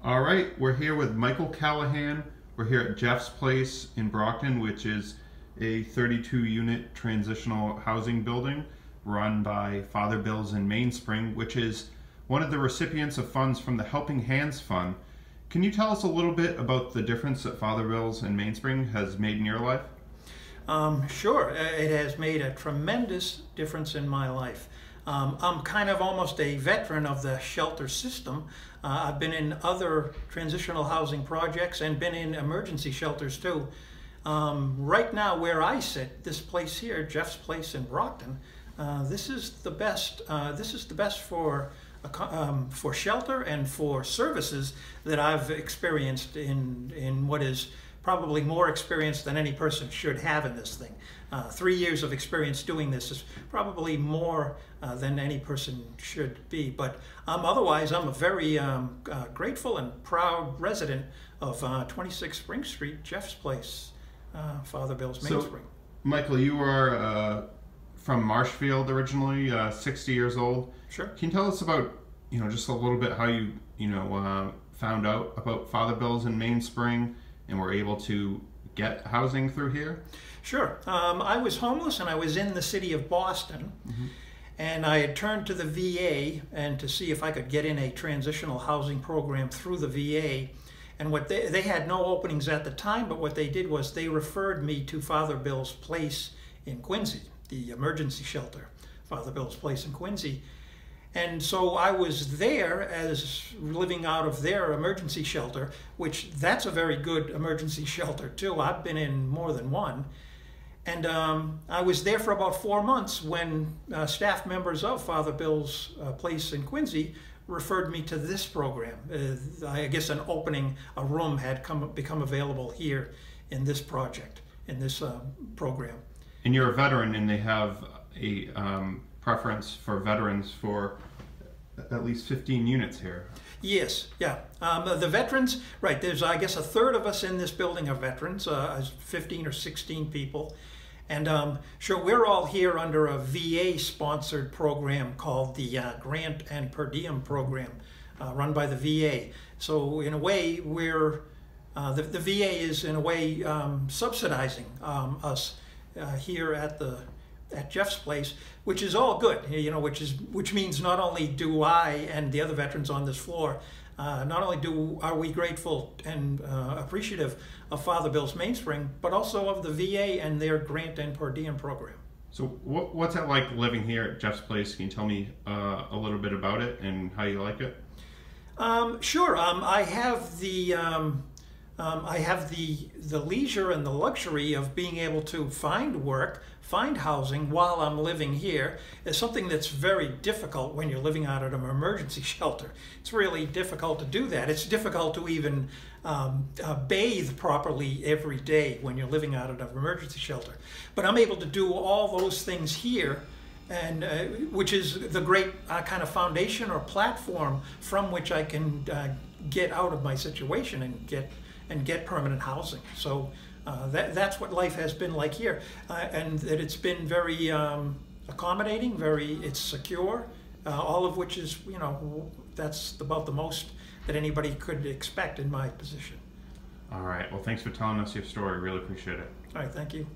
All right, we're here with Michael Callahan. We're here at Jeff's Place in Brockton, which is a 32-unit transitional housing building run by Father Bill's and MainSpring, which is one of the recipients of funds from the Helping Hands Fund. Can you tell us a little bit about the difference that Father Bill's and MainSpring has made in your life? Sure, it has made a tremendous difference in my life. I'm kind of almost a veteran of the shelter system. I've been in other transitional housing projects and been in emergency shelters too. Right now where I sit, this place here, Jeff's Place in Brockton, this is the best. This is the best for shelter and for services that I've experienced in what is probably more experience than any person should have in this thing. 3 years of experience doing this is probably more than any person should be. But otherwise, I'm a very grateful and proud resident of 26 Spring Street, Jeff's Place, Father Bill's MainSpring. So, Michael, you are from Marshfield originally, 60 years old. Sure. Can you tell us about, just a little bit how you, found out about Father Bill's and MainSpring and were able to get housing through here? Sure. I was homeless and I was in the city of Boston. Mm-hmm. And I had turned to the VA and to see if I could get in a transitional housing program through the VA. And what they had no openings at the time, but what they did was they referred me to Father Bill's Place in Quincy, the emergency shelter, Father Bill's Place in Quincy. And so I was there as living out of their emergency shelter, which that's a very good emergency shelter too. I've been in more than one. And I was there for about 4 months when staff members of Father Bill's Place in Quincy referred me to this program. I guess an opening, a room had become available here in this project, in this program. And you're a veteran, and they have a preference for veterans for at least 15 units here. Yes, yeah. The veterans, right, there's I guess a third of us in this building are veterans, 15 or 16 people. And sure, we're all here under a VA-sponsored program called the Grant and Per Diem program, run by the VA. So in a way, we're, the VA is in a way subsidizing us here at Jeff's Place, which is all good, which means not only do I and the other veterans on this floor, not only are we grateful and appreciative of Father Bill's MainSpring, but also of the VA and their Grant and Per Diem program. So what's it like living here at Jeff's Place? Can you tell me a little bit about it and how you like it? Sure. I have the leisure and the luxury of being able to find work, find housing while I'm living here. It's something that's very difficult when you're living out at an emergency shelter. It's really difficult to do that. It's difficult to even bathe properly every day when you're living out at an emergency shelter. But I'm able to do all those things here, and which is the great kind of foundation or platform from which I can get out of my situation and get permanent housing. So that's what life has been like here, and that it's been very accommodating, it's secure, all of which is, that's about the most that anybody could expect in my position. All right, well, thanks for telling us your story. Really appreciate it. All right, thank you.